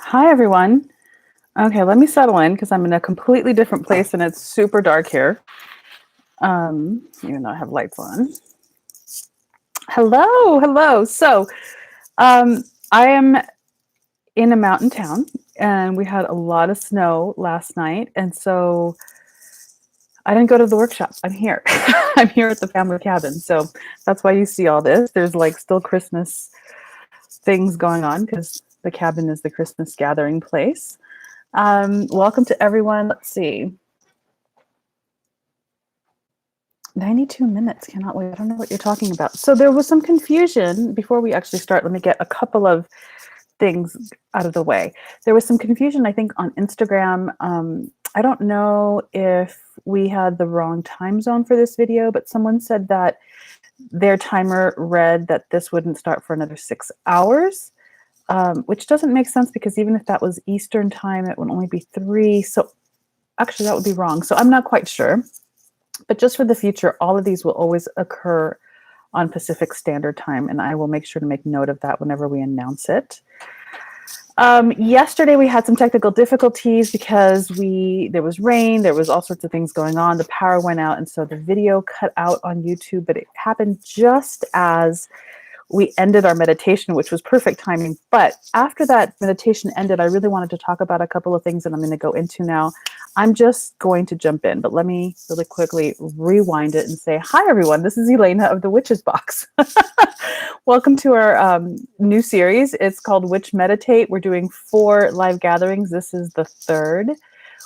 Hi, everyone. Okay, let me settle in because I'm in a completely different place and it's super dark here. Even though I have lights on. Hello. Um, I am in a mountain town and we had a lot of snow last night. And so I didn't go to the workshop. I'm here. I'm here at the family cabin. So that's why you see all this. There's like still Christmas things going on because the cabin is the Christmas gathering place. Welcome to everyone. Let's see. 92 minutes. Cannot wait. I don't know what you're talking about. So there was some confusion before we actually start. Let me get a couple of things out of the way. There was some confusion, I think, on Instagram. I don't know if we had the wrong time zone for this video, but someone said that their timer read that this wouldn't start for another 6 hours, which doesn't make sense because even if that was Eastern time, it would only be 3. So actually, that would be wrong. So I'm not quite sure. But just for the future, all of these will always occur on Pacific Standard Time, and I will make sure to make note of that whenever we announce it. Yesterday we had some technical difficulties because there was rain, there was all sorts of things going on, the power went out, and so the video cut out on YouTube, but it happened just as we ended our meditation, which was perfect timing. But after that meditation ended, I really wanted to talk about a couple of things that I'm going to go into now. I'm just going to jump in, but let me really quickly rewind it and say, hi, everyone. This is Elena of the Witch's Box. Welcome to our new series. It's called Witch Meditate. We're doing 4 live gatherings. This is the 3rd,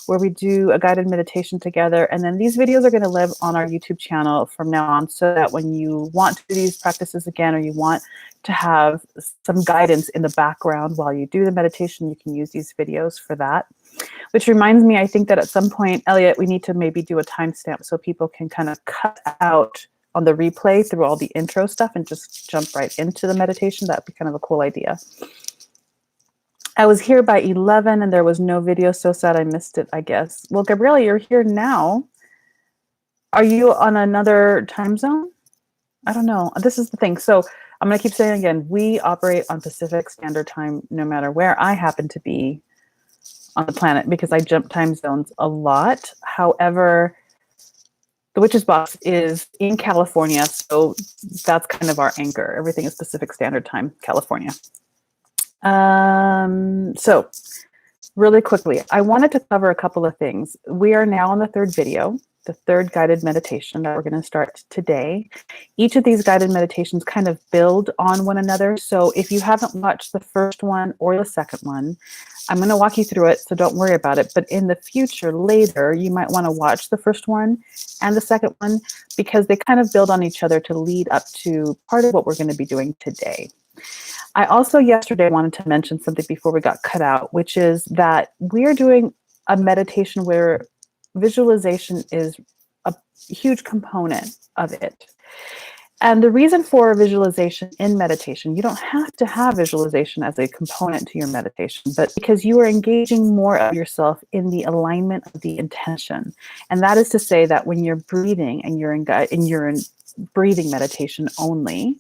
where we do a guided meditation together. And then these videos are going to live on our YouTube channel from now on, so that when you want to do these practices again, or you want to have some guidance in the background while you do the meditation, you can use these videos for that. Which reminds me, I think that at some point, Elliot, we need to maybe do a timestamp so people can kind of cut out on the replay through all the intro stuff and just jump right into the meditation. That'd be kind of a cool idea. I was here by 11 and there was no video. So sad I missed it, I guess. Well, Gabriella, you're here now. Are you on another time zone? I don't know. This is the thing. So I'm going to keep saying again, we operate on Pacific Standard Time no matter where I happen to be on the planet because I jump time zones a lot. However, the Witch's Box is in California, so that's kind of our anchor. Everything is Pacific Standard Time, California. So really quickly, I wanted to cover a couple of things. We are now on the 3rd video, the 3rd guided meditation that we're going to start today. Each of these guided meditations kind of build on one another. So if you haven't watched the first one or the second one, I'm going to walk you through it, so don't worry about it. But in the future, later, you might want to watch the first one and the second one because they kind of build on each other to lead up to part of what we're going to be doing today. I also yesterday wanted to mention something before we got cut out, which is that we're doing a meditation where visualization is a huge component of it. And the reason for visualization in meditation, you don't have to have visualization as a component to your meditation, but because you are engaging more of yourself in the alignment of the intention. And that is to say that when you're breathing and you're in breathing meditation only,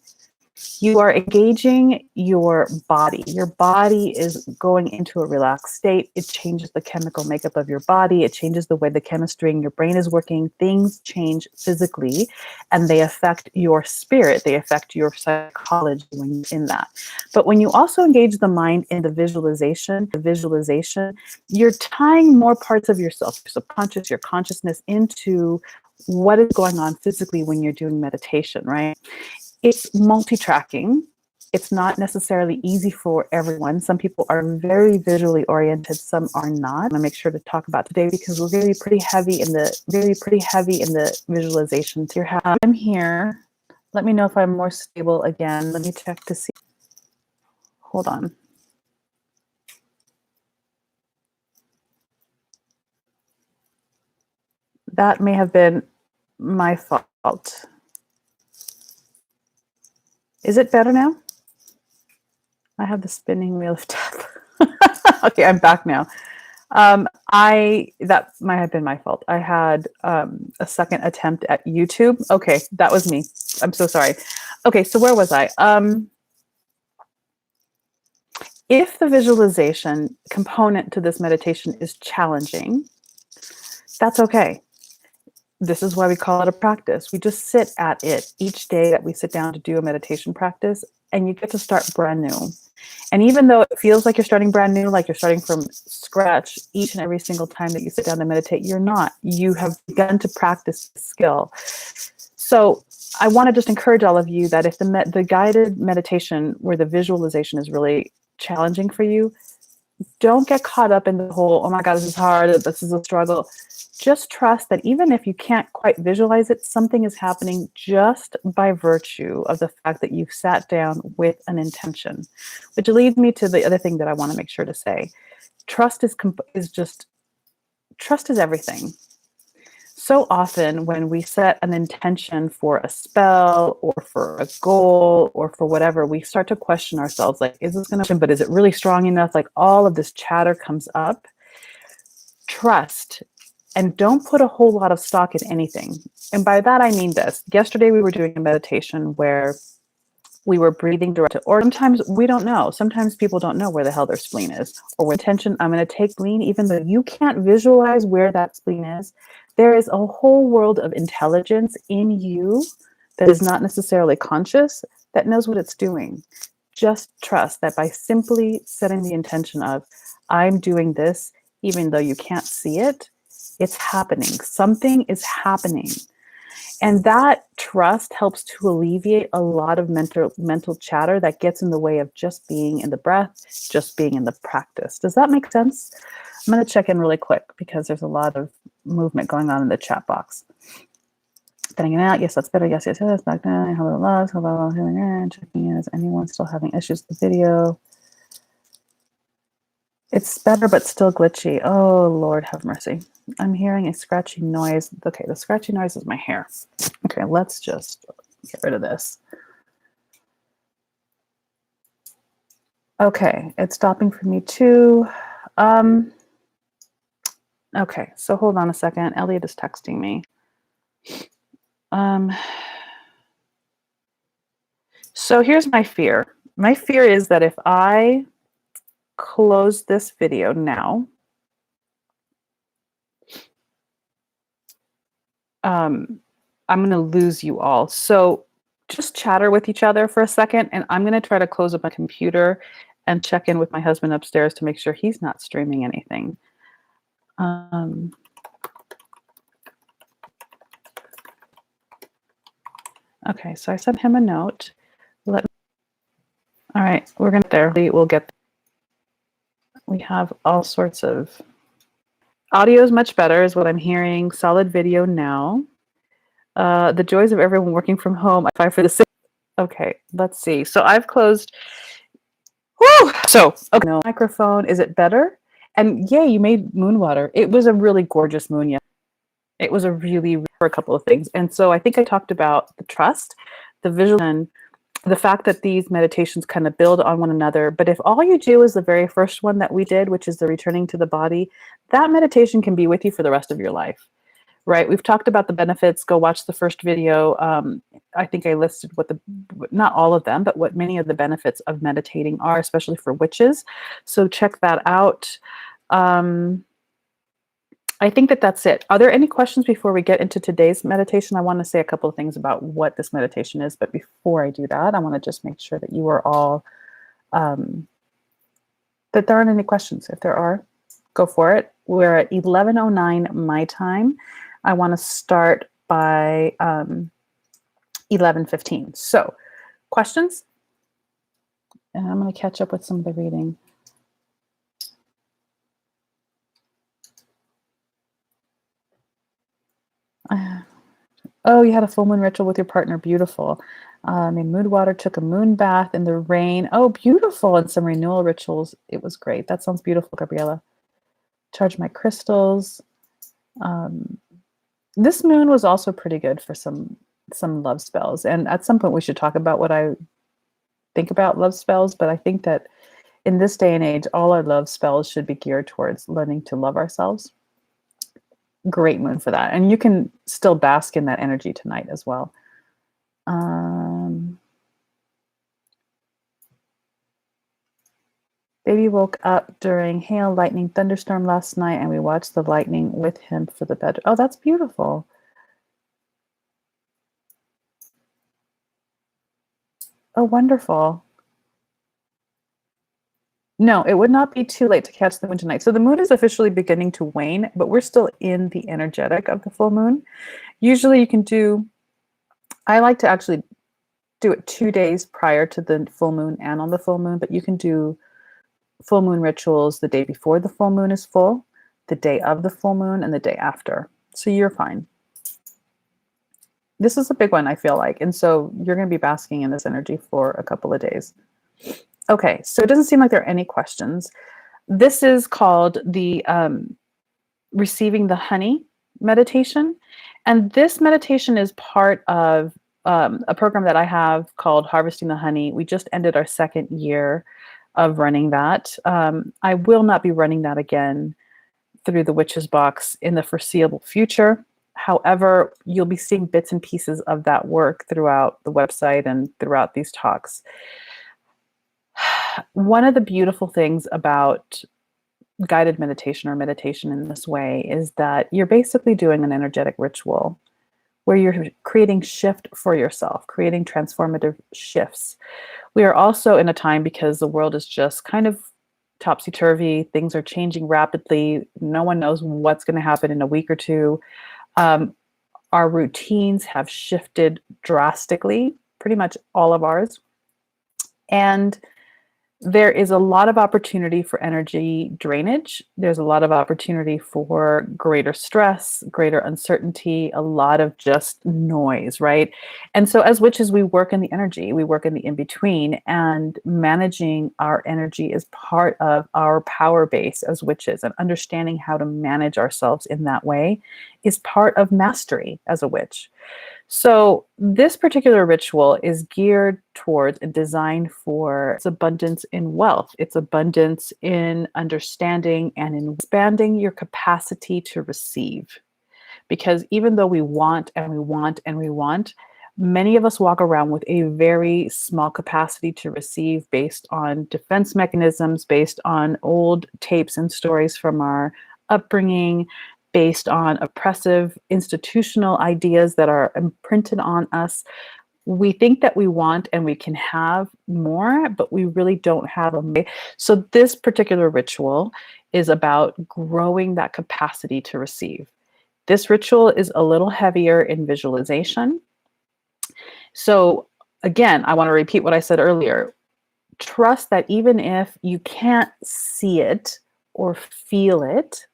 you are engaging your body. Your body is going into a relaxed state. It changes the chemical makeup of your body. It changes the way the chemistry in your brain is working. Things change physically, and they affect your spirit. They affect your psychology when you're in that. But when you also engage the mind in the visualization, you're tying more parts of yourself, your subconscious, your consciousness into what is going on physically when you're doing meditation, right? It's multi-tracking. It's not necessarily easy for everyone. Some people are very visually oriented, some are not. I'm gonna make sure to talk about today because we're going to be pretty heavy in the visualization. I'm here. Let me know if I'm more stable again. Let me check to see. Hold on. That may have been my fault. Is it better now? I have the spinning wheel of death. Okay, I'm back now. That might have been my fault. I had a second attempt at YouTube. Okay, that was me. I'm so sorry. Okay, so where was I? If the visualization component to this meditation is challenging, that's okay. This is why we call it a practice. We just sit at it each day that we sit down to do a meditation practice, and you get to start brand new. And even though it feels like you're starting brand new, like you're starting from scratch each and every single time that you sit down to meditate, you're not. You have begun to practice the skill. So I want to just encourage all of you that if the guided meditation where the visualization is really challenging for you, don't get caught up in the whole, oh my God, this is hard, this is a struggle. Just trust that even if you can't quite visualize it, something is happening just by virtue of the fact that you've sat down with an intention, which leads me to the other thing that I want to make sure to say. Trust is everything. So often when we set an intention for a spell or for a goal or for whatever, we start to question ourselves, like, is this going to, but is it really strong enough? Like all of this chatter comes up. Trust, and don't put a whole lot of stock in anything. And by that, I mean this. Yesterday, we were doing a meditation where we were breathing direct to, or sometimes we don't know. Sometimes people don't know where the hell their spleen is, or with intention, I'm going to take spleen, even though you can't visualize where that spleen is. There is a whole world of intelligence in you that is not necessarily conscious that knows what it's doing. Just trust that by simply setting the intention of, I'm doing this, even though you can't see it, it's happening. Something is happening. And that trust helps to alleviate a lot of mental chatter that gets in the way of just being in the breath, just being in the practice. Does that make sense? I'm going to check in really quick because there's a lot of movement going on in the chat box. Getting it out. Yes, that's better. Yes, yes, yes. Back down. Hello, loves. Hello, checking in. Is anyone still having issues with the video? It's better, but still glitchy. Oh, Lord, have mercy. I'm hearing a scratchy noise. Okay, the scratchy noise is my hair. Okay, let's just get rid of this. Okay, it's stopping for me too. Okay, so hold on a second. Elliot is texting me. So here's my fear. My fear is that if I close this video now, I'm going to lose you all. So just chatter with each other for a second, and I'm going to try to close up my computer and check in with my husband upstairs to make sure he's not streaming anything. Okay, so I sent him a note. All right, we're going to there. We'll get. We have all sorts of. Audio is much better, is what I'm hearing. Solid video now. The joys of everyone working from home. I fight for the same. Okay, let's see. So I've closed. Woo! So, okay, no microphone. Is it better? And yay, you made moon water. It was a really gorgeous moon. Yeah, it was a really for a couple of things. And so I think I talked about the trust, the visual, and the fact that these meditations kind of build on one another. But if all you do is the very first one that we did, which is the returning to the body, that meditation can be with you for the rest of your life. Right. We've talked about the benefits. Go watch the first video. I think I listed not all of them, but what many of the benefits of meditating are, especially for witches. So check that out. I think that's it. Are there any questions before we get into today's meditation? I want to say a couple of things about what this meditation is. But before I do that, I want to just make sure that you are all, that there aren't any questions. If there are, go for it. We're at 11:09 my time. I want to start by 11:15. So, questions? And I'm going to catch up with some of the reading. Oh, you had a full moon ritual with your partner. Beautiful. Made mood water, took a moon bath in the rain. Oh, beautiful. And some renewal rituals. It was great. That sounds beautiful, Gabriella. Charge my crystals. This moon was also pretty good for some love spells. And at some point we should talk about what I think about love spells. But I think that in this day and age, all our love spells should be geared towards learning to love ourselves. Great moon for that. And you can still bask in that energy tonight as well. Baby woke up during hail, lightning, thunderstorm last night, and we watched the lightning with him for the bed. Oh, that's beautiful. Oh, wonderful. No, it would not be too late to catch the moon tonight. So the moon is officially beginning to wane, but we're still in the energetic of the full moon. Usually you can do, I like to actually do it 2 days prior to the full moon and on the full moon, but you can do full moon rituals the day before the full moon is full, the day of the full moon, and the day after. So you're fine. This is a big one, I feel like. And so you're going to be basking in this energy for a couple of days. Okay, so it doesn't seem like there are any questions. This is called the Receiving the Honey meditation. And this meditation is part of a program that I have called Harvesting the Honey. We just ended our 2nd year of running that. I will not be running that again through the Witch's Box in the foreseeable future. However, you'll be seeing bits and pieces of that work throughout the website and throughout these talks. One of the beautiful things about guided meditation or meditation in this way is that you're basically doing an energetic ritual where you're creating shift for yourself, creating transformative shifts. We are also in a time, because the world is just kind of topsy-turvy, things are changing rapidly, no one knows what's going to happen in a week or two. Our routines have shifted drastically, pretty much all of ours. And there is a lot of opportunity for energy drainage. There's a lot of opportunity for greater stress, greater uncertainty, a lot of just noise, right? And so as witches, we work in the energy, we work in the in-between, and managing our energy is part of our power base as witches, and understanding how to manage ourselves in that way is part of mastery as a witch. So this particular ritual is geared towards and designed for its abundance in wealth. It's abundance in understanding and in expanding your capacity to receive. Because even though we want and we want and we want, many of us walk around with a very small capacity to receive based on defense mechanisms, based on old tapes and stories from our upbringing, based on oppressive institutional ideas that are imprinted on us. We think that we want and we can have more, but we really don't have them. So this particular ritual is about growing that capacity to receive. This ritual is a little heavier in visualization. So again, I want to repeat what I said earlier. Trust that even if you can't see it or feel it,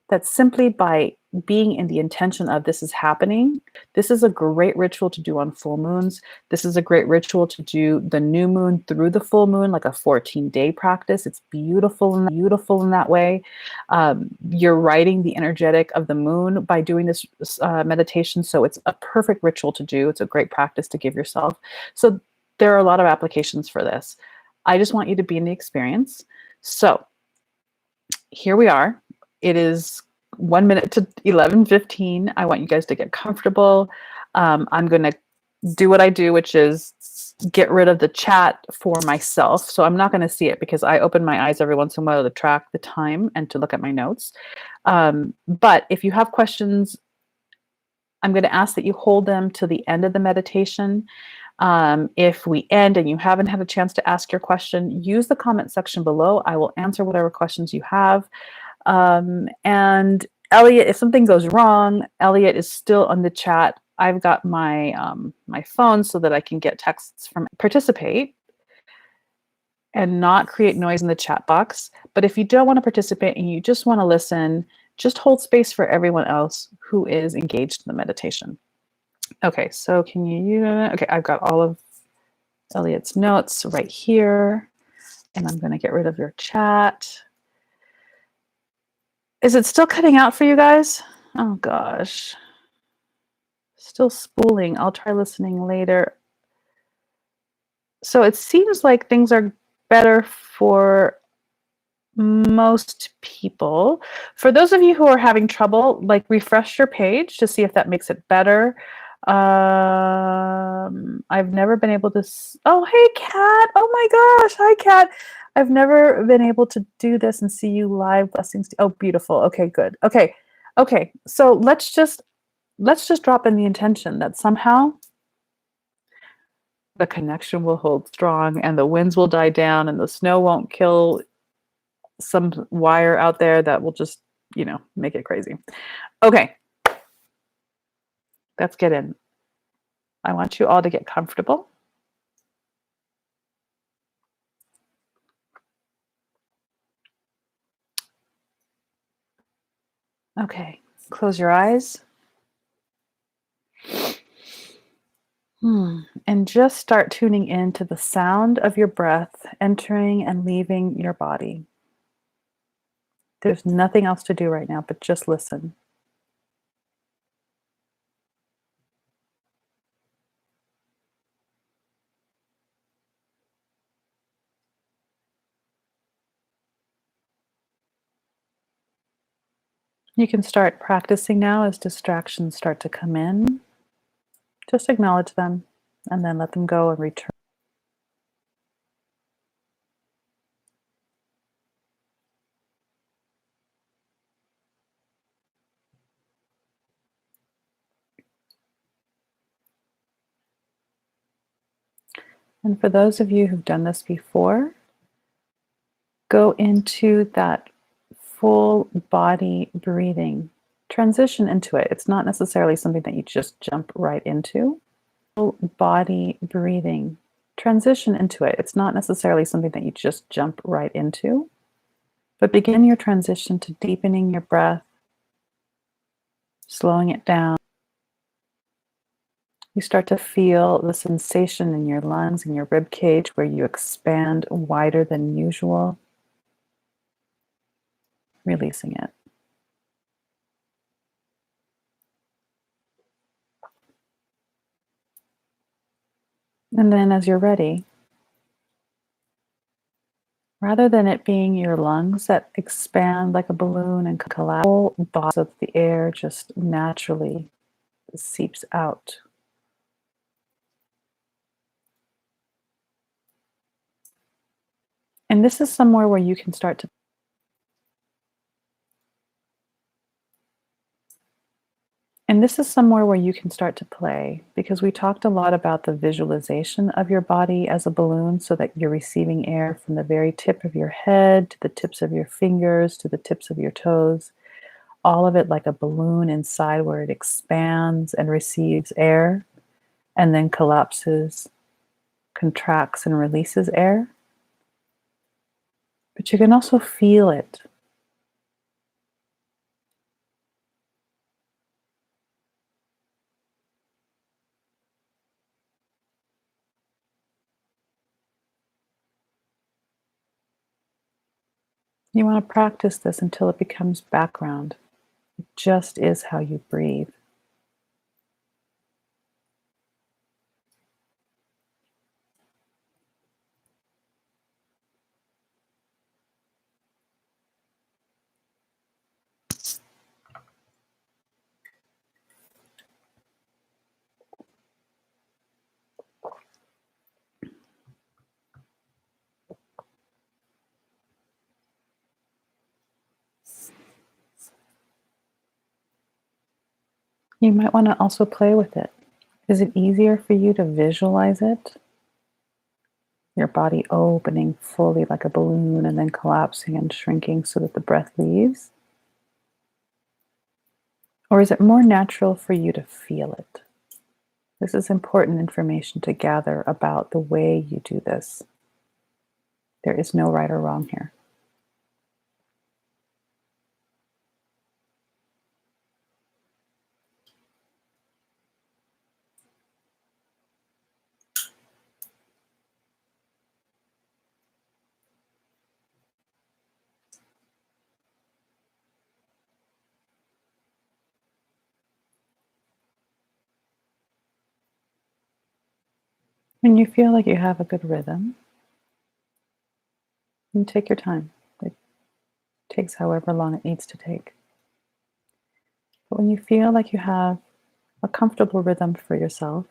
that simply by being in the intention of this is happening, this is a great ritual to do on full moons. This is a great ritual to do the new moon through the full moon, like a 14-day practice. It's beautiful in that way. You're writing the energetic of the moon by doing this meditation. So it's a perfect ritual to do. It's a great practice to give yourself. So there are a lot of applications for this. I just want you to be in the experience. So here we are. It is 1 minute to 11:15. I want you guys to get comfortable. I'm going to do what I do, which is get rid of the chat for myself. So I'm not going to see it because I open my eyes every once in a while to track the time and to look at my notes. But if you have questions, I'm going to ask that you hold them to the end of the meditation. If we end and you haven't had a chance to ask your question, use the comment section below. I will answer whatever questions you have. And Elliot, if something goes wrong, Elliot is still on the chat. I've got my my phone so that I can get texts from participate and not create noise in the chat box. But if you don't want to participate and you just want to listen, just hold space for everyone else who is engaged in the meditation. Okay, so can you, okay, I've got all of Elliot's notes right here, and I'm going to get rid of your chat. Is it still cutting out for you guys? Oh gosh. Still spooling. I'll try listening later. So it seems like things are better for most people. For those of you who are having trouble, like refresh your page to see if that makes it better. I've never been able to oh, hey, Kat. Oh my gosh. Hi, Kat. I've never been able to do this and see you live. Blessings. Oh, beautiful. Okay, good. Okay. Okay. So let's just drop in the intention that somehow the connection will hold strong and the winds will die down and the snow won't kill some wire out there that will just, make it crazy. Okay. Let's get in. I want you all to get comfortable. Okay, close your eyes. And just start tuning into the sound of your breath entering and leaving your body. There's nothing else to do right now, but just listen. You can start practicing now as distractions start to come in. Just acknowledge them and then let them go and return. And for those of you who've done this before, go into that full body breathing. Transition into it. It's not necessarily something that you just jump right into. Full body breathing. Transition into it. It's not necessarily something that you just jump right into, but begin your transition to deepening your breath, slowing it down. You start to feel the sensation in your lungs and your rib cage where you expand wider than usual, releasing it. And then as you're ready, rather than it being your lungs that expand like a balloon and collapse, whole body, so that the air just naturally seeps out. And this is somewhere where you can start to play, because we talked a lot about the visualization of your body as a balloon so that you're receiving air from the very tip of your head to the tips of your fingers to the tips of your toes, all of it like a balloon inside where it expands and receives air and then collapses, contracts and releases air. But you can also feel it. You want to practice this until it becomes background. It just is how you breathe. You might want to also play with it. Is it easier for you to visualize it? Your body opening fully like a balloon and then collapsing and shrinking so that the breath leaves? Or is it more natural for you to feel it? This is important information to gather about the way you do this. There is no right or wrong here. When you feel like you have a good rhythm, you take your time. It takes however long it needs to take. But when you feel like you have a comfortable rhythm for yourself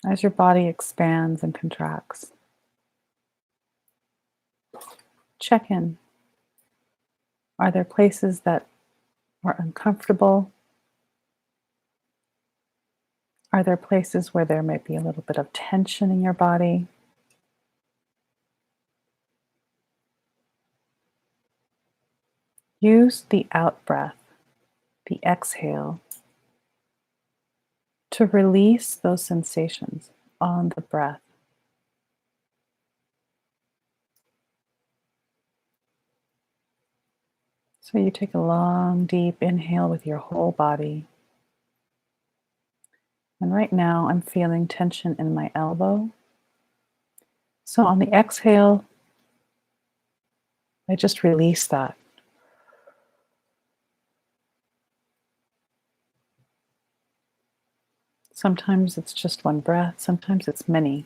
as your body expands and contracts. Check in. Are there places that are uncomfortable? Are there places where there might be a little bit of tension in your body? Use the out breath, the exhale, to release those sensations on the breath. So you take a long, deep inhale with your whole body. And right now I'm feeling tension in my elbow. So on the exhale, I just release that. Sometimes it's just one breath, sometimes it's many.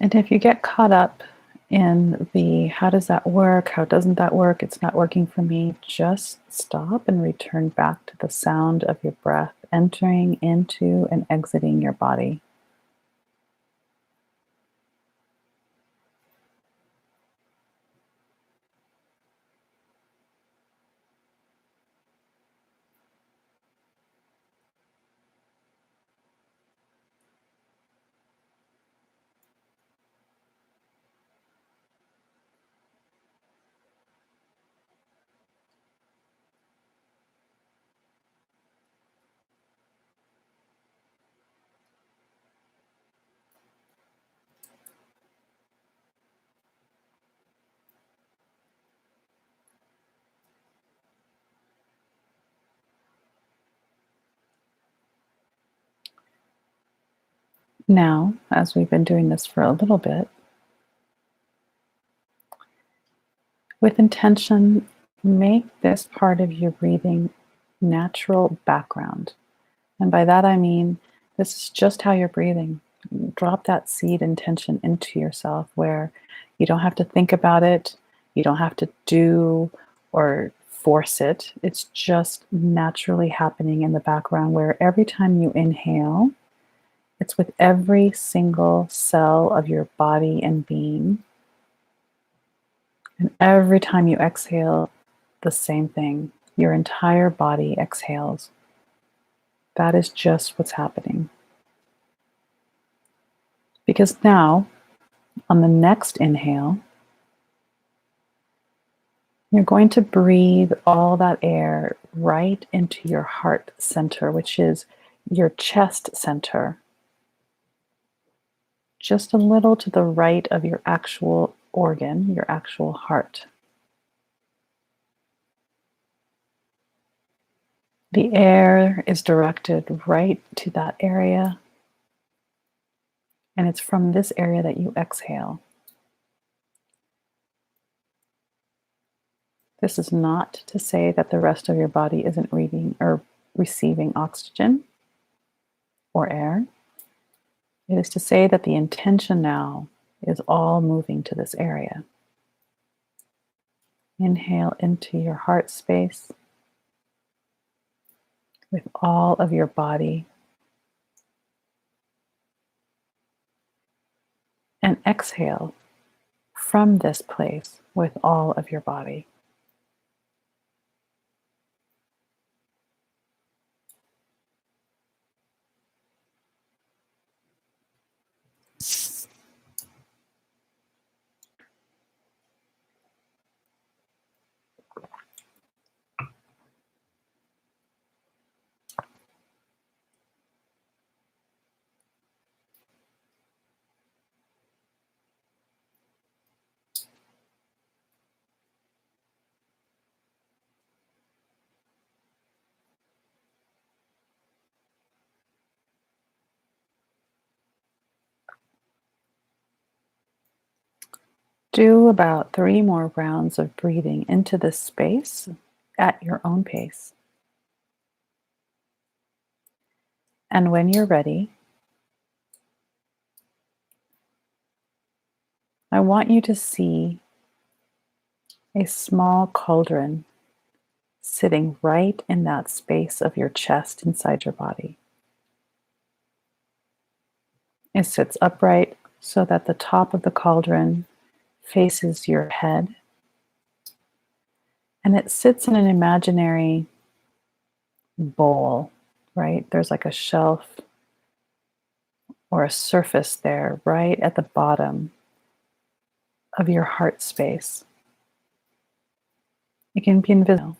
And if you get caught up in the how does that work, how doesn't that work, it's not working for me, just stop and return back to the sound of your breath entering into and exiting your body. Now, as we've been doing this for a little bit, with intention, make this part of your breathing natural background. And by that I mean, this is just how you're breathing. Drop that seed intention into yourself where you don't have to think about it, you don't have to do or force it. It's just naturally happening in the background where every time you inhale, it's with every single cell of your body and being. And every time you exhale, the same thing. Your entire body exhales. That is just what's happening. Because now, on the next inhale, you're going to breathe all that air right into your heart center, which is your chest center. Just a little to the right of your actual organ, your actual heart. The air is directed right to that area, and it's from this area that you exhale. This is not to say that the rest of your body isn't reading or receiving oxygen or air. It is to say that the intention now is all moving to this area. Inhale into your heart space with all of your body. And exhale from this place with all of your body. Do about 3 more rounds of breathing into this space at your own pace. And when you're ready, I want you to see a small cauldron sitting right in that space of your chest inside your body. It sits upright so that the top of the cauldron faces your head, and it sits in an imaginary bowl, right? There's like a shelf or a surface there right at the bottom of your heart space. It can be invisible.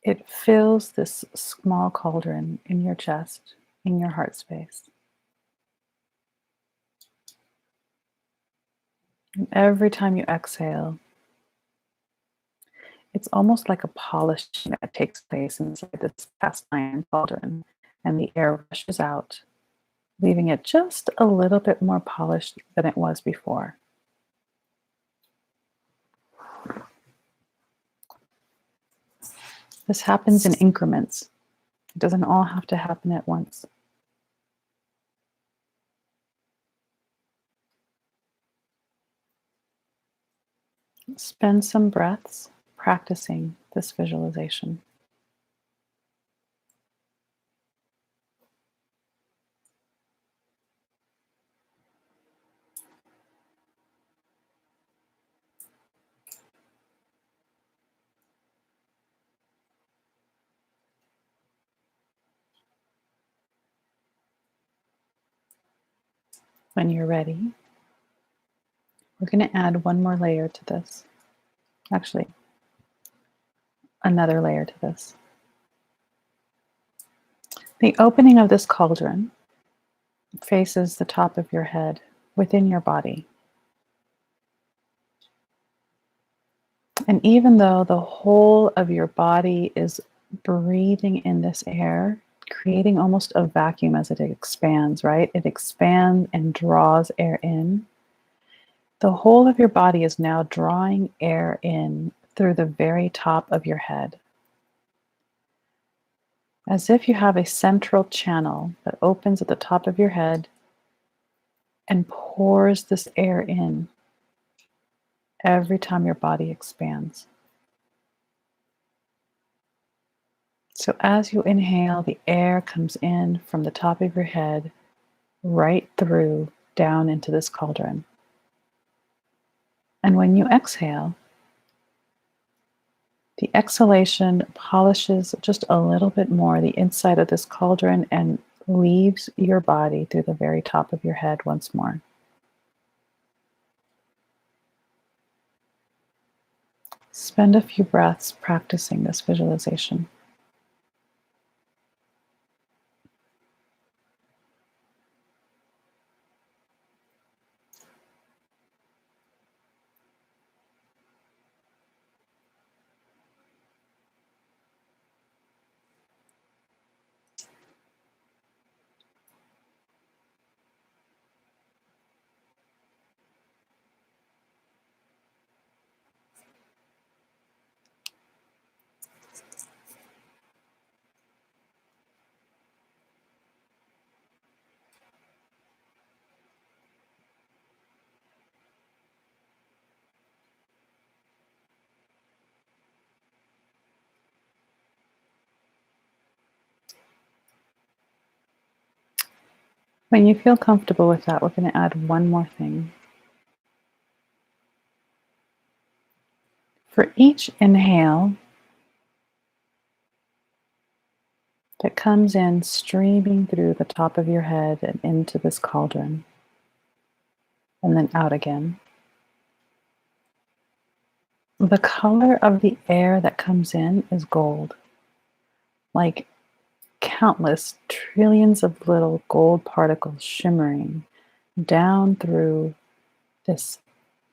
It fills this small cauldron in your chest, in your heart space. And every time you exhale, it's almost like a polishing that takes place inside this cast iron cauldron, and the air rushes out, leaving it just a little bit more polished than it was before. This happens in increments. It doesn't all have to happen at once. Spend some breaths practicing this visualization. When you're ready, we're going to add one more layer to this. Actually, another layer to this. The opening of this cauldron faces the top of your head within your body. And even though the whole of your body is breathing in this air, creating almost a vacuum as it expands, right? It expands and draws air in. The whole of your body is now drawing air in through the very top of your head, as if you have a central channel that opens at the top of your head and pours this air in every time your body expands. So as you inhale, the air comes in from the top of your head right through down into this cauldron. And when you exhale, the exhalation polishes just a little bit more the inside of this cauldron and leaves your body through the very top of your head once more. Spend a few breaths practicing this visualization. When you feel comfortable with that, we're going to add one more thing. For each inhale that comes in streaming through the top of your head and into this cauldron, and then out again, the color of the air that comes in is gold, like countless trillions of little gold particles shimmering down through this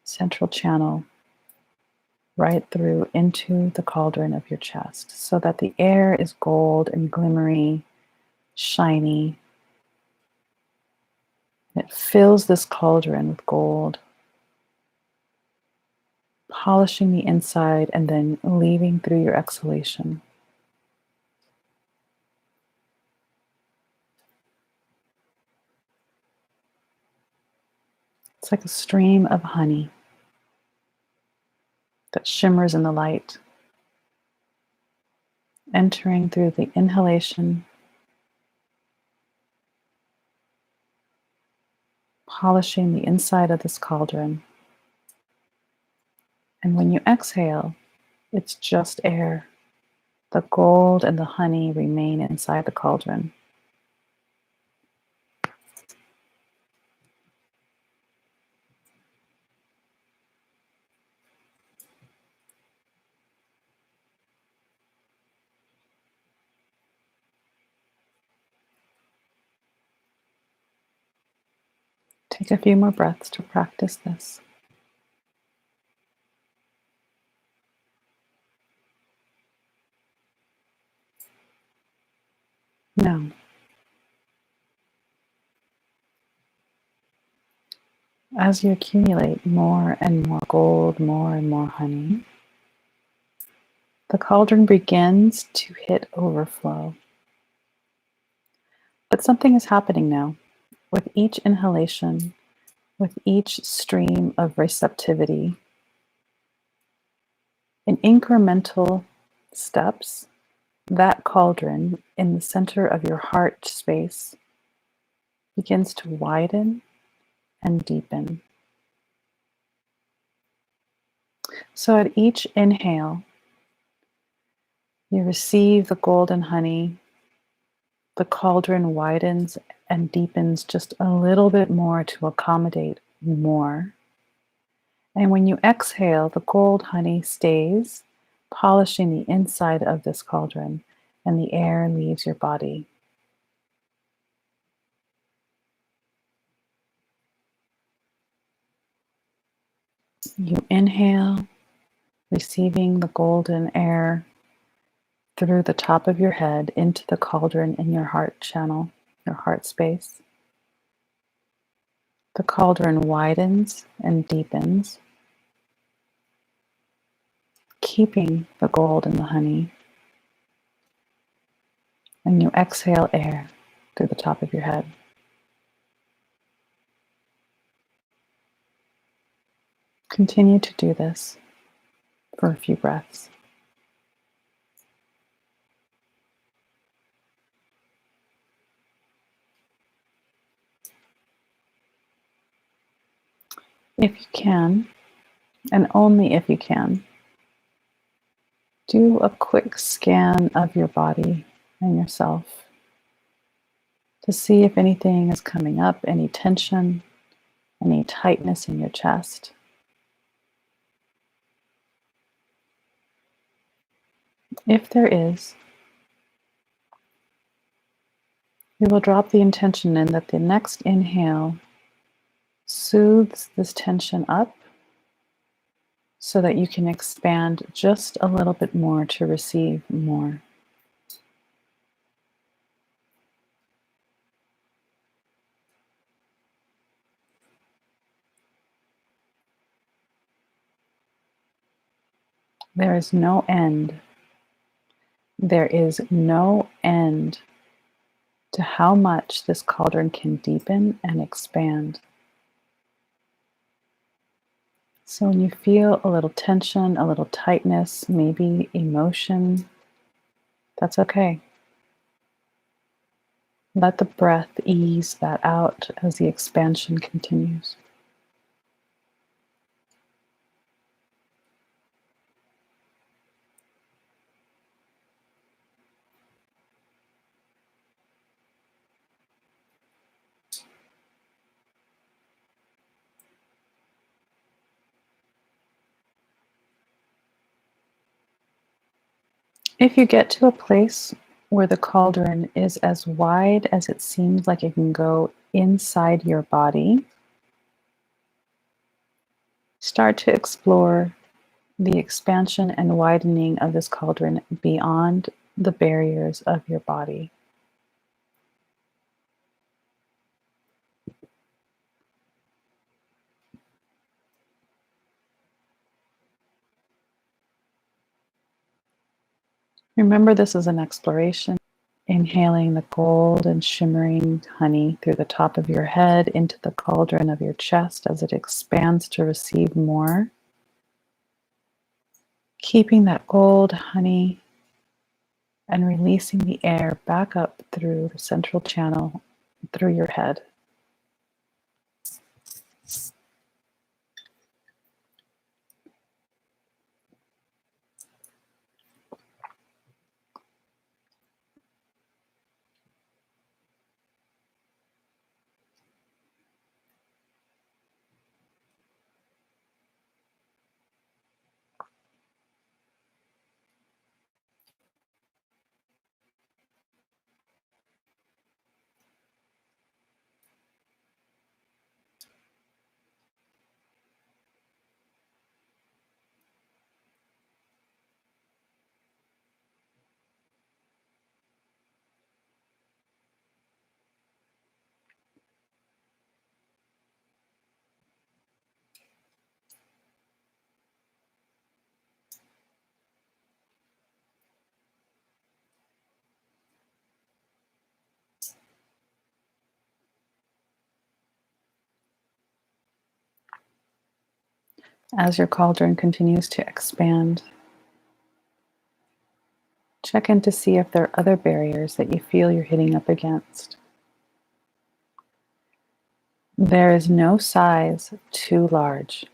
central channel, right through into the cauldron of your chest, so that the air is gold and glimmery, shiny. It fills this cauldron with gold, polishing the inside and then leaving through your exhalation. It's like a stream of honey that shimmers in the light, entering through the inhalation, polishing the inside of this cauldron. And when you exhale, it's just air. The gold and the honey remain inside the cauldron. Take a few more breaths to practice this. Now, as you accumulate more and more gold, more and more honey, the cauldron begins to hit overflow. But something is happening now. With each inhalation, with each stream of receptivity, in incremental steps, that cauldron in the center of your heart space begins to widen and deepen. So at each inhale, you receive the golden honey. The cauldron widens and deepens just a little bit more to accommodate more. And when you exhale, the gold honey stays, polishing the inside of this cauldron, and the air leaves your body. You inhale, receiving the golden air through the top of your head into the cauldron in your heart channel, your heart space. The cauldron widens and deepens, keeping the gold and the honey. And you exhale air through the top of your head. Continue to do this for a few breaths. If you can, and only if you can, do a quick scan of your body and yourself to see if anything is coming up, any tension, any tightness in your chest. If there is, we will drop the intention in that the next inhale soothes this tension up so that you can expand just a little bit more to receive more. There is no end. There is no end to how much this cauldron can deepen and expand. So when you feel a little tension, a little tightness, maybe emotion, that's okay. Let the breath ease that out as the expansion continues. If you get to a place where the cauldron is as wide as it seems like it can go inside your body, start to explore the expansion and widening of this cauldron beyond the barriers of your body. Remember, this is an exploration. Inhaling the golden shimmering honey through the top of your head into the cauldron of your chest as it expands to receive more. Keeping that gold honey and releasing the air back up through the central channel through your head. As your cauldron continues to expand, check in to see if there are other barriers that you feel you're hitting up against. There is no size too large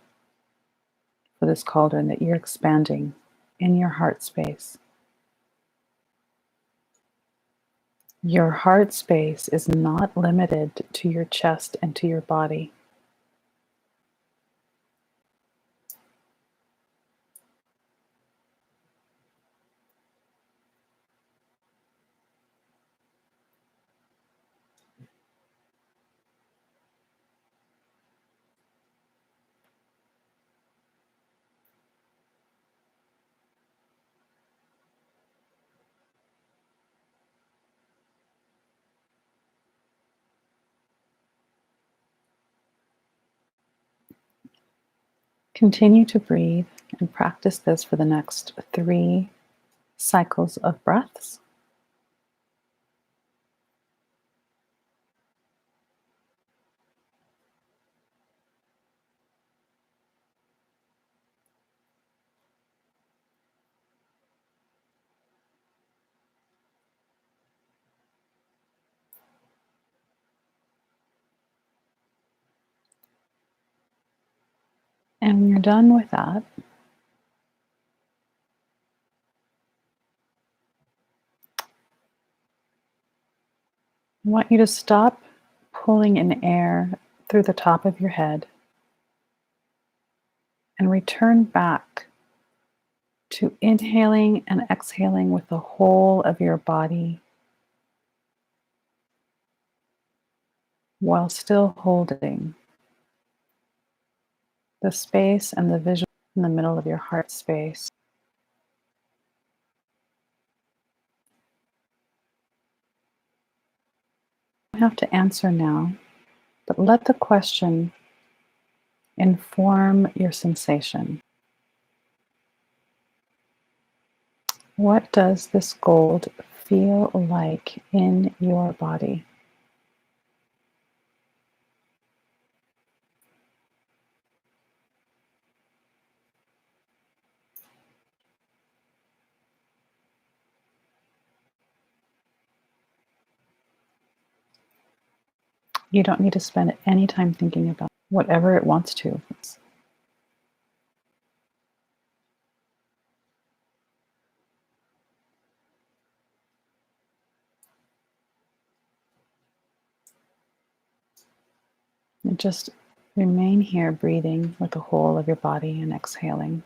for this cauldron that you're expanding in your heart space. Your heart space is not limited to your chest and to your body. Continue to breathe and practice this for the next 3 cycles of breaths. And when you're done with that, I want you to stop pulling in air through the top of your head and return back to inhaling and exhaling with the whole of your body while still holding the space and the visual in the middle of your heart space. You don't have to answer now, but let the question inform your sensation. What does this gold feel like in your body? You don't need to spend any time thinking about whatever it wants to. And just remain here breathing with the whole of your body and exhaling.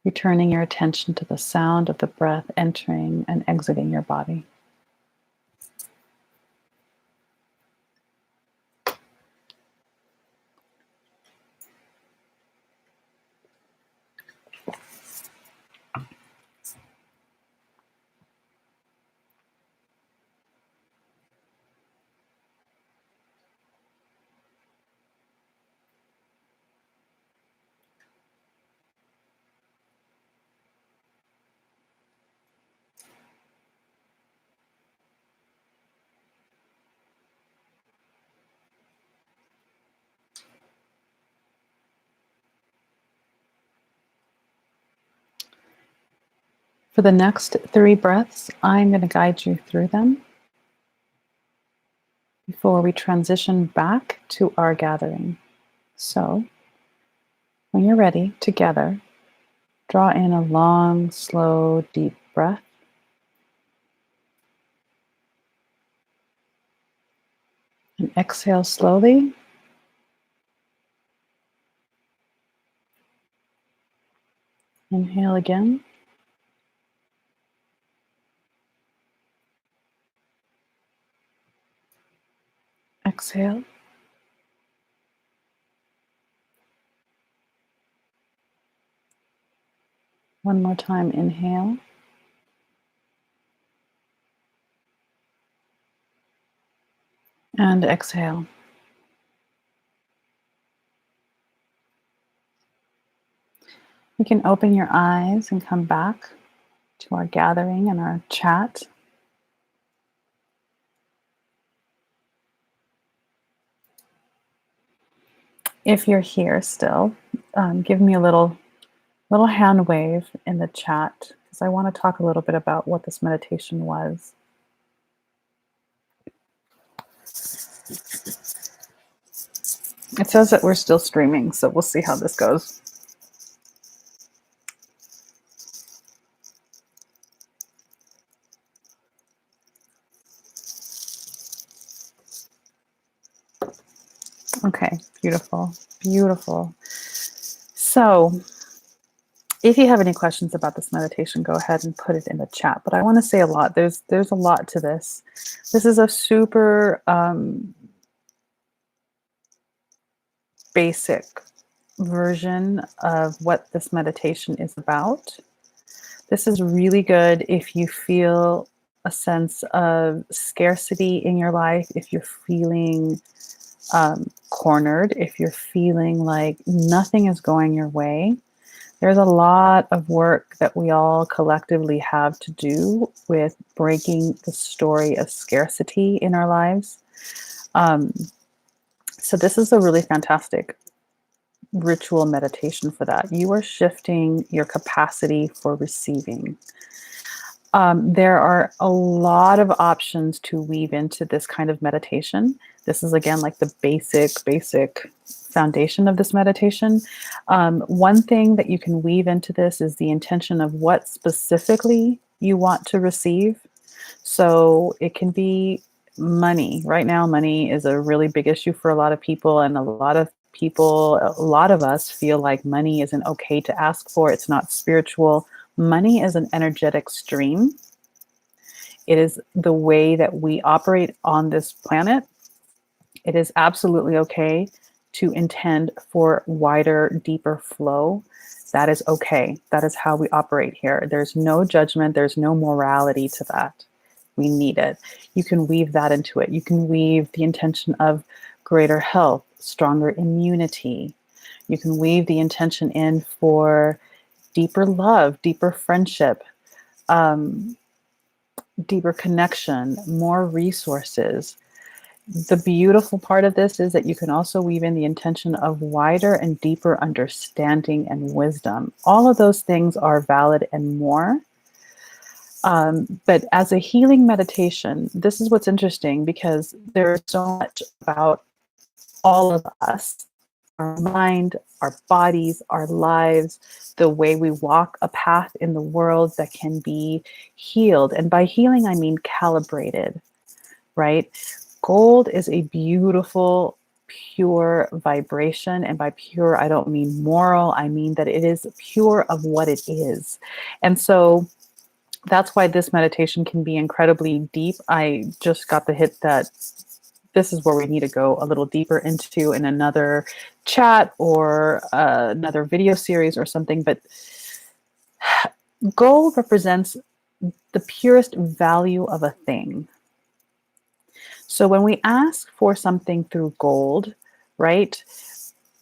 Returning your attention to the sound of the breath entering and exiting your body. For the next 3 breaths, I'm going to guide you through them before we transition back to our gathering. So, when you're ready, together, draw in a long, slow, deep breath. And exhale slowly. Inhale again. Exhale. One more time, inhale. And exhale. You can open your eyes and come back to our gathering and our chat. If you're here still, give me a little hand wave in the chat because I want to talk a little bit about what this meditation was. It says that we're still streaming, so we'll see how this goes. Okay, beautiful, beautiful. So, if you have any questions about this meditation, go ahead and put it in the chat. But I want to say a lot. There's a lot to this. This is a super basic version of what this meditation is about. This is really good if you feel a sense of scarcity in your life, if you're feeling cornered, if you're feeling like nothing is going your way. There's a lot of work that we all collectively have to do with breaking the story of scarcity in our lives. So this is a really fantastic ritual meditation for that. You are shifting your capacity for receiving. There are a lot of options to weave into this kind of meditation. This is, again, like the basic foundation of this meditation. One thing that you can weave into this is the intention of what specifically you want to receive. So it can be money. Right now, money is a really big issue for a lot of people, and a lot of us feel like money isn't okay to ask for. It's not spiritual. Money is an energetic stream. It is the way that we operate on this planet. It is absolutely okay to intend for wider, deeper flow. That is okay. That is how we operate here. There's no judgment. There's no morality to that. We need it. You can weave that into it. You can weave the intention of greater health, stronger immunity. You can weave the intention in for deeper love, deeper friendship, deeper connection, more resources. The beautiful part of this is that you can also weave in the intention of wider and deeper understanding and wisdom. All of those things are valid and more. But as a healing meditation, this is what's interesting, because there's so much about all of us, our mind, our bodies, our lives, the way we walk a path in the world that can be healed. And by healing, I mean calibrated, right? Gold is a beautiful, pure vibration. And by pure, I don't mean moral. I mean that it is pure of what it is. And so that's why this meditation can be incredibly deep. I just got the hit that this is where we need to go a little deeper into in another chat or another video series or something. But gold represents the purest value of a thing. So when we ask for something through gold, right?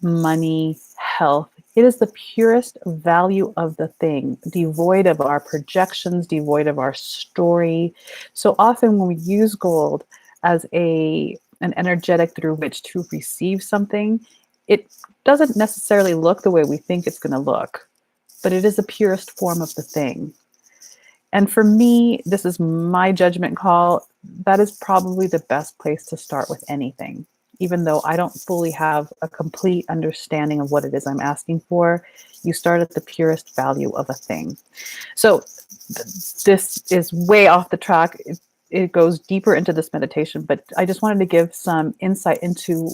Money, health, it is the purest value of the thing, devoid of our projections, devoid of our story. So often when we use gold as an energetic through which to receive something, it doesn't necessarily look the way we think it's going to look, but it is the purest form of the thing. And for me, this is my judgment call. That is probably the best place to start with anything. Even though I don't fully have a complete understanding of what it is I'm asking for, you start at the purest value of a thing. So this is way off the track. It goes deeper into this meditation, but I just wanted to give some insight into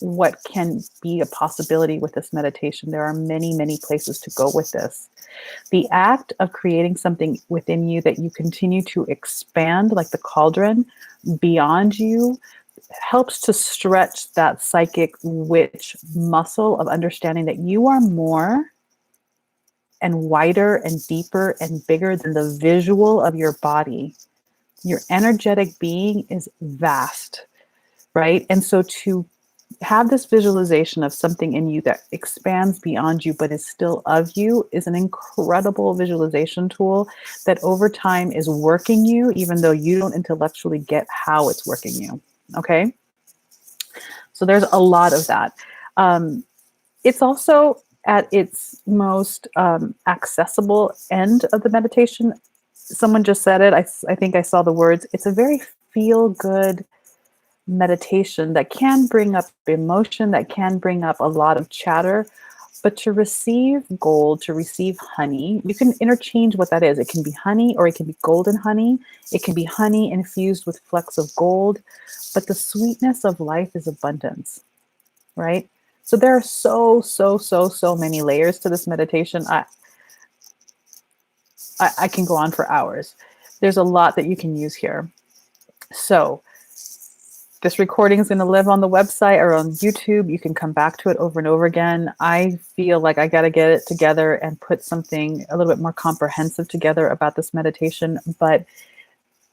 what can be a possibility with this meditation. There are many, many places to go with this. The act of creating something within you that you continue to expand, like the cauldron, beyond you, helps to stretch that psychic witch muscle of understanding that you are more and wider and deeper and bigger than the visual of your body. Your energetic being is vast, right? And so to have this visualization of something in you that expands beyond you but is still of you is an incredible visualization tool that over time is working you, even though you don't intellectually get how it's working you. Okay? So there's a lot of that. It's also at its most accessible end of the meditation. Someone just said it. I think I saw the words. It's a very feel-good meditation that can bring up emotion, that can bring up a lot of chatter, but to receive gold, to receive honey, you can interchange what that is. It can be honey or it can be golden honey. It can be honey infused with flecks of gold, but the sweetness of life is abundance, right? So there are so many layers to this meditation. I can go on for hours. There's a lot that you can use here. So this recording is going to live on the website or on YouTube. You can come back to it over and over again. I feel like I got to get it together and put something a little bit more comprehensive together about this meditation. But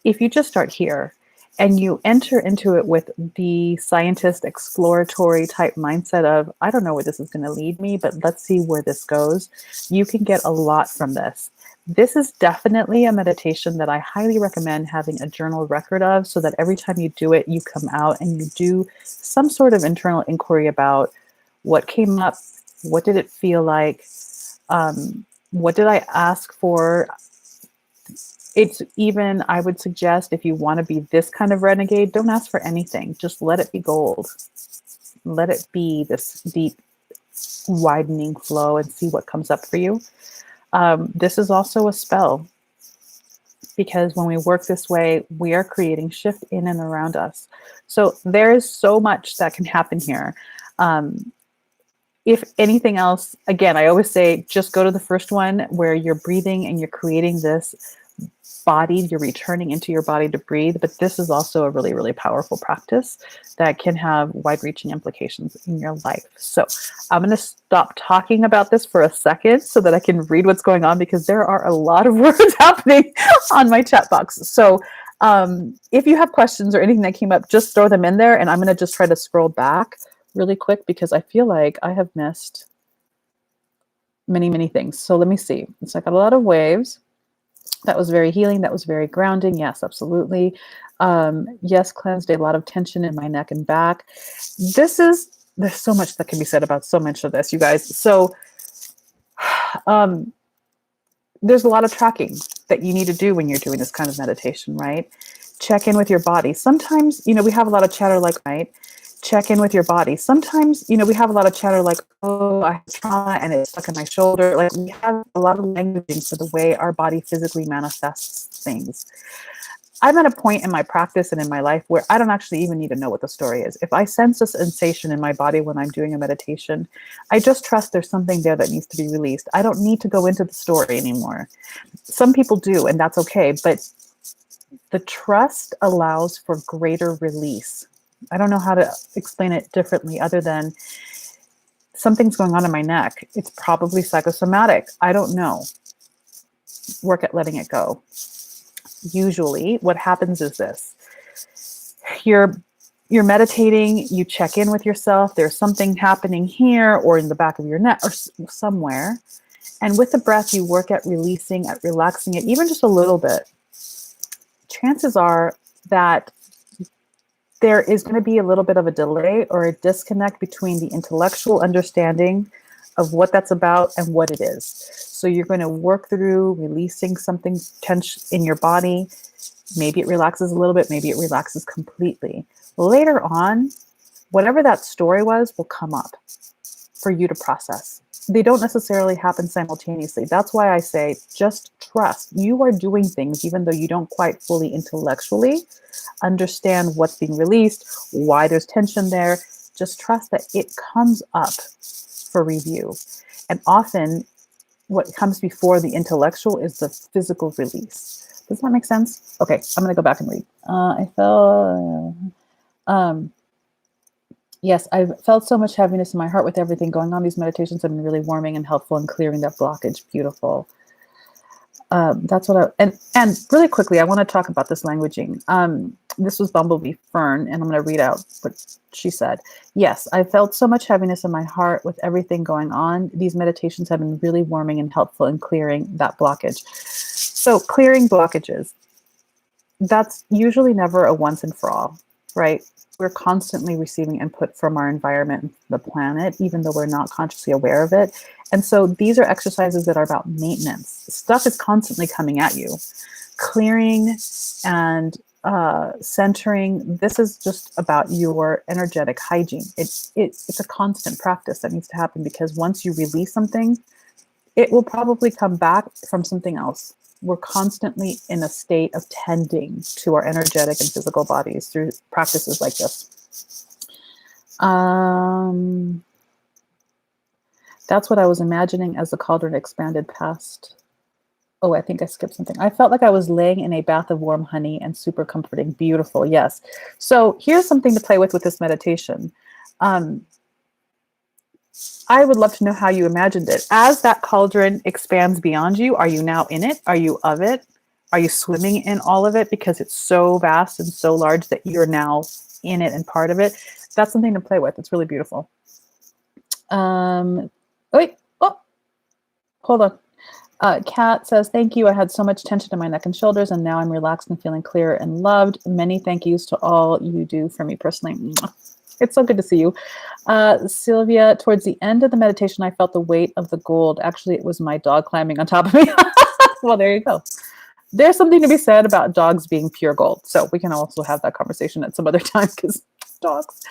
if you just start here and you enter into it with the scientist exploratory type mindset of, I don't know where this is going to lead me, but let's see where this goes, you can get a lot from this. This is definitely a meditation that I highly recommend having a journal record of, so that every time you do it, you come out and you do some sort of internal inquiry about what came up, what did it feel like, what did I ask for. It's even, I would suggest, if you want to be this kind of renegade, don't ask for anything. Just let it be gold. Let it be this deep, widening flow and see what comes up for you. This is also a spell, because when we work this way, we are creating shift in and around us. So there is so much that can happen here. If anything else, again, I always say, just go to the first one where you're breathing and you're creating this body, you're returning into your body to breathe. But this is also a really, really powerful practice that can have wide-reaching implications in your life. So I'm going to stop talking about this for a second so that I can read what's going on, because there are a lot of words happening on my chat box. So if you have questions or anything that came up, just throw them in there, and I'm going to just try to scroll back really quick because I feel like I have missed many, many things. So let me see. It's like a lot of waves. That was very healing. That was very grounding. Yes, absolutely. Yes, cleansed a lot of tension in my neck and back. There's so much that can be said about so much of this, you guys. So there's a lot of tracking that you need to do when you're doing this kind of meditation, right? Check in with your body. Sometimes, we have a lot of chatter like, right? Check in with your body. Sometimes, we have a lot of chatter like, oh, I have trauma and it's stuck in my shoulder. Like, we have a lot of languaging for the way our body physically manifests things. I'm at a point in my practice and in my life where I don't actually even need to know what the story is. If I sense a sensation in my body when I'm doing a meditation, I just trust there's something there that needs to be released. I don't need to go into the story anymore. Some people do, and that's okay. But the trust allows for greater release. I don't know how to explain it differently other than something's going on in my neck. It's probably psychosomatic. I don't know. Work at letting it go. Usually what happens is this. You're meditating, you check in with yourself. There's something happening here or in the back of your neck or somewhere. And with the breath, you work at releasing, at relaxing it, even just a little bit. Chances are that there is going to be a little bit of a delay or a disconnect between the intellectual understanding of what that's about and what it is. So you're going to work through releasing something tense in your body. Maybe it relaxes a little bit, maybe it relaxes completely. Later on, whatever that story was will come up for you to process. They don't necessarily happen simultaneously. That's why I say just trust. You are doing things even though you don't quite fully intellectually understand what's being released, why there's tension there. Just trust that it comes up for review. And often what comes before the intellectual is the physical release. Does that make sense? Okay, I'm going to go back and read. I felt... Yes, I've felt so much heaviness in my heart with everything going on. These meditations have been really warming and helpful in clearing that blockage. Beautiful. That's what and really quickly, I want to talk about this languaging. This was Bumblebee Fern, and I'm going to read out what she said. Yes, I felt so much heaviness in my heart with everything going on. These meditations have been really warming and helpful in clearing that blockage. So clearing blockages, that's usually never a once and for all, right? We're constantly receiving input from our environment and the planet, even though we're not consciously aware of it. And so these are exercises that are about maintenance. Stuff is constantly coming at you. Clearing and centering, this is just about your energetic hygiene. It's a constant practice that needs to happen, because once you release something, it will probably come back from something else. We're constantly in a state of tending to our energetic and physical bodies through practices like this. That's what I was imagining as the cauldron expanded past. Oh, I think I skipped something. I felt like I was laying in a bath of warm honey and super comforting. Beautiful. Yes. So here's something to play with this meditation. I would love to know how you imagined it. As that cauldron expands beyond you, are you now in it? Are you of it? Are you swimming in all of it because it's so vast and so large that you're now in it and part of it? That's something to play with. It's really beautiful. Wait. Oh, hold on. Kat says, thank you. I had so much tension in my neck and shoulders, and now I'm relaxed and feeling clear and loved. Many thank yous to all you do for me personally. It's so good to see you. Sylvia, towards the end of the meditation, I felt the weight of the gold. Actually, it was my dog climbing on top of me. Well, there you go. There's something to be said about dogs being pure gold. So we can also have that conversation at some other time, because dogs.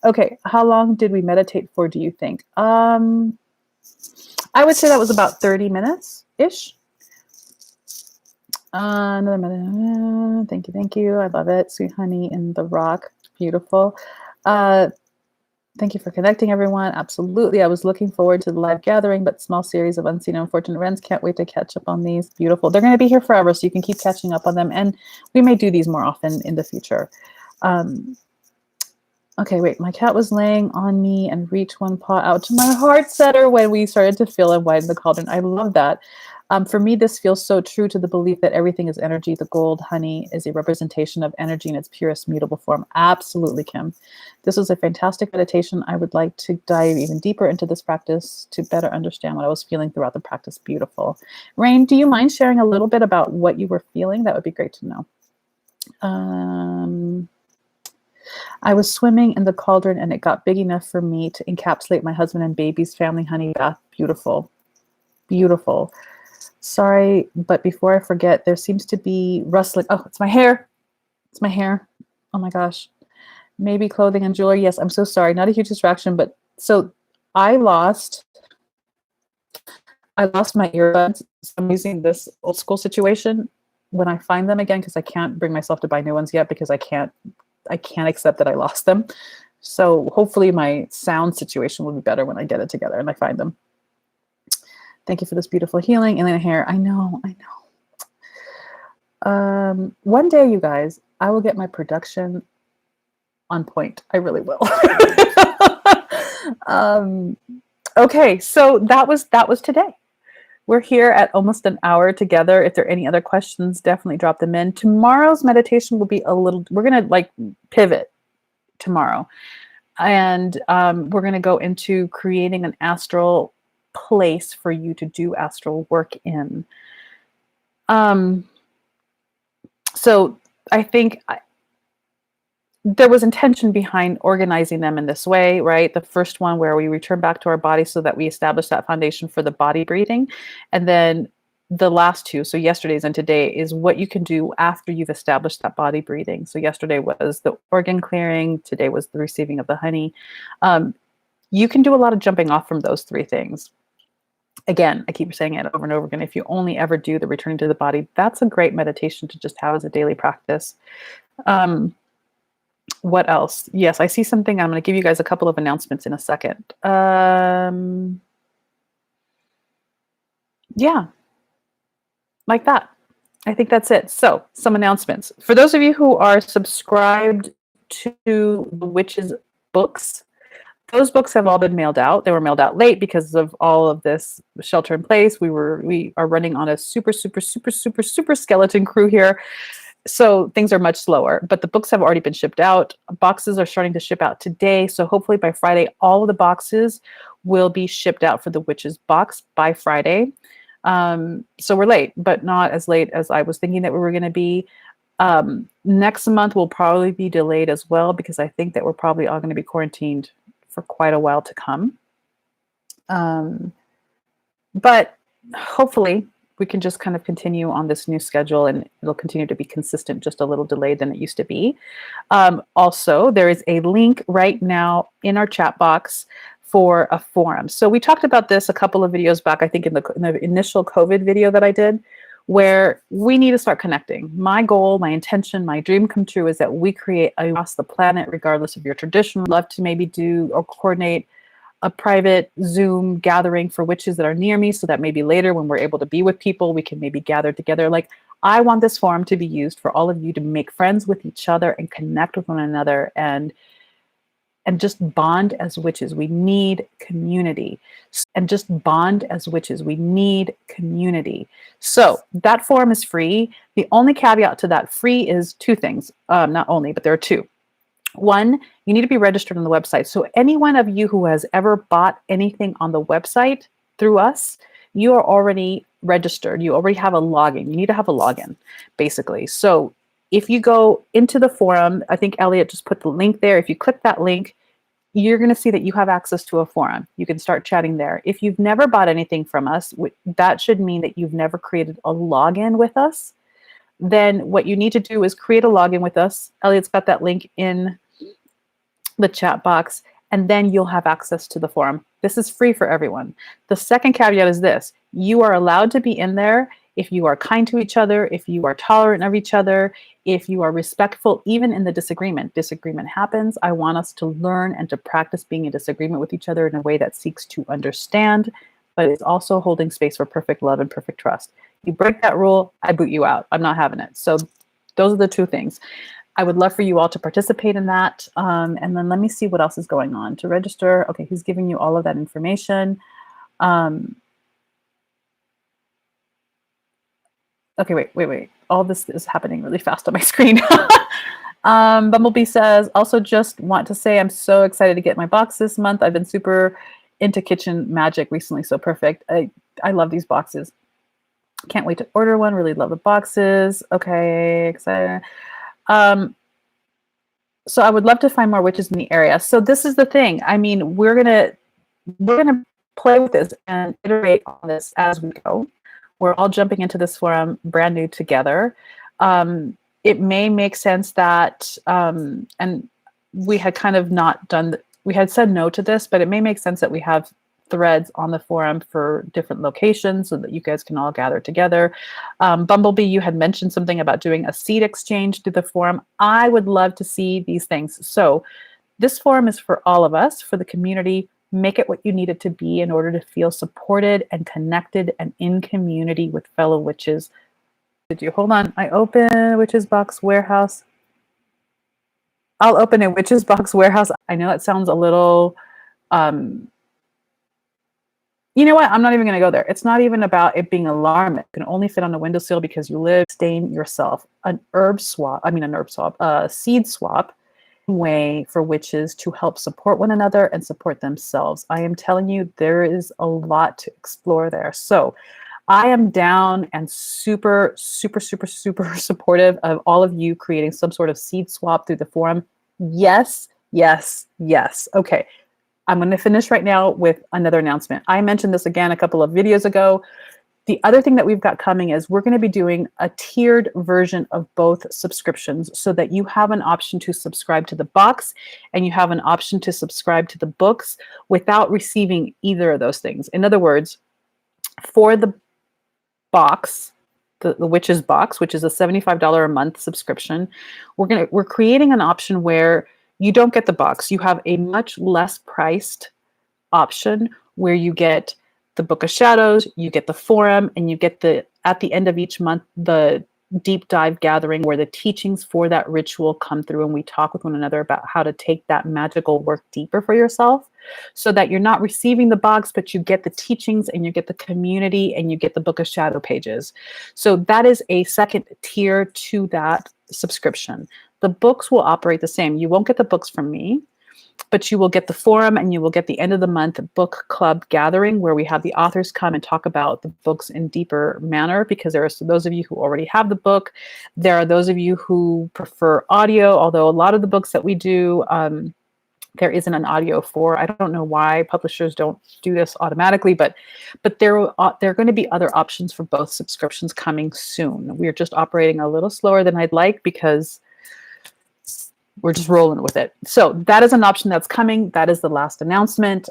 Okay, how long did we meditate for, do you think? I would say that was about 30 minutes-ish. Another minute. Thank you. I love it. Sweet honey in the rock. Beautiful. Thank you for connecting, everyone. Absolutely. I was looking forward to the live gathering, but small series of unseen and unfortunate events. Can't wait to catch up on these. Beautiful. They're going to be here forever, so you can keep catching up on them. And we may do these more often in the future. Okay, wait. My cat was laying on me and reached one paw out to my heart center when we started to fill and widen the cauldron. I love that. For me, this feels so true to the belief that everything is energy. The gold honey is a representation of energy in its purest mutable form. Absolutely, Kim. This was a fantastic meditation. I would like to dive even deeper into this practice to better understand what I was feeling throughout the practice. Beautiful. Rain, do you mind sharing a little bit about what you were feeling? That would be great to know. I was swimming in the cauldron, and it got big enough for me to encapsulate my husband and baby's family honey bath. Beautiful. Beautiful. Sorry, but before I forget, there seems to be rustling. Oh, it's my hair. It's my hair. Oh my gosh. Maybe clothing and jewelry. Yes, I'm so sorry. Not a huge distraction, but so I lost my earbuds. So I'm using this old school situation when I find them again, because I can't bring myself to buy new ones yet, because I can't accept that I lost them. So hopefully my sound situation will be better when I get it together and I find them. Thank you for this beautiful healing. Elena hair. I know. One day, you guys, I will get my production on point. I really will. Okay, so that was today. We're here at almost an hour together. If there are any other questions, definitely drop them in. Tomorrow's meditation will be we're going to pivot tomorrow. And we're going to go into creating an astral place for you to do astral work in. So I think there was intention behind organizing them in this way, right? The first one where we return back to our body so that we establish that foundation for the body breathing. And then the last two, so yesterday's and today, is what you can do after you've established that body breathing. So yesterday was the organ clearing, today was the receiving of the honey. You can do a lot of jumping off from those three things. Again, I keep saying it over and over again. If you only ever do the returning to the body, that's a great meditation to just have as a daily practice. What else? Yes, I see something. I'm going to give you guys a couple of announcements in a second. Yeah, like that. I think that's it. So, some announcements. For those of you who are subscribed to the Witches books, those books have all been mailed out. They were mailed out late because of all of this shelter in place. We are running on a super skeleton crew here. So things are much slower, but the books have already been shipped out. Boxes are starting to ship out today. So hopefully by Friday, all of the boxes will be shipped out for the Witches box by Friday. So we're late, but not as late as I was thinking that we were going to be. Next month will probably be delayed as well, because I think that we're probably all going to be quarantined for quite a while to come. But hopefully we can just kind of continue on this new schedule, and it'll continue to be consistent, just a little delayed than it used to be. Also, there is a link right now in our chat box for a forum. So we talked about this a couple of videos back, I think in the initial COVID video that I did, where we need to start connecting. My goal, my intention, my dream come true is that we create across the planet, regardless of your tradition. I'd love to maybe do or coordinate a private Zoom gathering for witches that are near me, so that maybe later when we're able to be with people, we can maybe gather together. Like, I want this forum to be used for all of you to make friends with each other and connect with one another and just bond as witches. We need community. And just bond as witches. We need community. So that forum is free. The only caveat to that free is two things. Not only, but there are two. One, you need to be registered on the website. So any one of you who has ever bought anything on the website through us, you are already registered. You already have a login. You need to have a login, basically. So if you go into the forum, I think Elliot just put the link there. If you click that link, you're going to see that you have access to a forum. You can start chatting there. If you've never bought anything from us, that should mean that you've never created a login with us. Then what you need to do is create a login with us. Elliot's got that link in the chat box, and then you'll have access to the forum. This is free for everyone. The second caveat is this: you are allowed to be in there if you are kind to each other, if you are tolerant of each other, if you are respectful, even in the disagreement. Disagreement happens. I want us to learn and to practice being in disagreement with each other in a way that seeks to understand, but is also holding space for perfect love and perfect trust. You break that rule, I boot you out. I'm not having it. So those are the two things. I would love for you all to participate in that. And then let me see what else is going on. To register, okay, he's giving you all of that information. Okay, wait. All this is happening really fast on my screen. Bumblebee says, also just want to say I'm so excited to get my box this month. I've been super into kitchen magic recently, so perfect. I love these boxes. Can't wait to order one. Really love the boxes. Okay, excited. So I would love to find more witches in the area. So this is the thing. I mean, we're gonna play with this and iterate on this as we go. We're all jumping into this forum brand new together. It may make sense that, and we had kind of not done, we had said no to this, but it may make sense that we have threads on the forum for different locations so that you guys can all gather together. Bumblebee, you had mentioned something about doing a seed exchange through the forum. I would love to see these things. So this forum is for all of us, for the community. Make it what you need it to be in order to feel supported and connected and in community with fellow witches. Did you hold on? I open Witches Box Warehouse. I'll open a Witches Box Warehouse. I know that sounds a little, you know what? I'm not even going to go there. It's not even about it being alarming. It can only fit on a windowsill because you live, stain yourself. A seed swap way for witches to help support one another and support themselves. I am telling you, there is a lot to explore there. So I am down and super supportive of all of you creating some sort of seed swap through the forum. Yes, yes, yes. Okay. I'm going to finish right now with another announcement. I mentioned this again a couple of videos ago. The other thing that we've got coming is we're going to be doing a tiered version of both subscriptions so that you have an option to subscribe to the box and you have an option to subscribe to the books without receiving either of those things. In other words, for the box, the Witches box, which is a $75 a month subscription, we're creating an option where you don't get the box. You have a much less priced option where you get the Book of Shadows, you get the forum, and you get at the end of each month, the deep dive gathering where the teachings for that ritual come through and we talk with one another about how to take that magical work deeper for yourself so that you're not receiving the box, but you get the teachings and you get the community and you get the Book of Shadow pages. So that is a second tier to that subscription. The books will operate the same. You won't get the books from me, but you will get the forum and you will get the end of the month book club gathering where we have the authors come and talk about the books in deeper manner, because there are those of you who already have the book. There are those of you who prefer audio, although a lot of the books that we do, there isn't an audio for. I don't know why publishers don't do this automatically, but there are going to be other options for both subscriptions coming soon. We're just operating a little slower than I'd like because we're just rolling with it. So that is an option that's coming. That is the last announcement.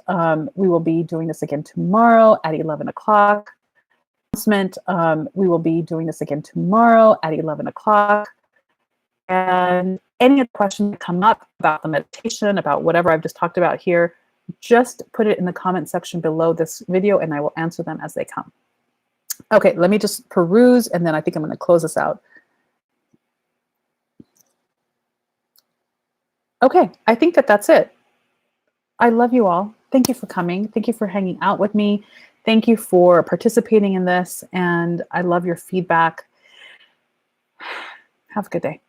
We will be doing this again tomorrow at 11 o'clock. We will be doing this again tomorrow at 11 o'clock. And any other questions that come up about the meditation, about whatever I've just talked about here, just put it in the comment section below this video and I will answer them as they come. Okay, let me just peruse and then I think I'm going to close this out. Okay, I think that's it. I love you all. Thank you for coming. Thank you for hanging out with me. Thank you for participating in this, and I love your feedback. Have a good day.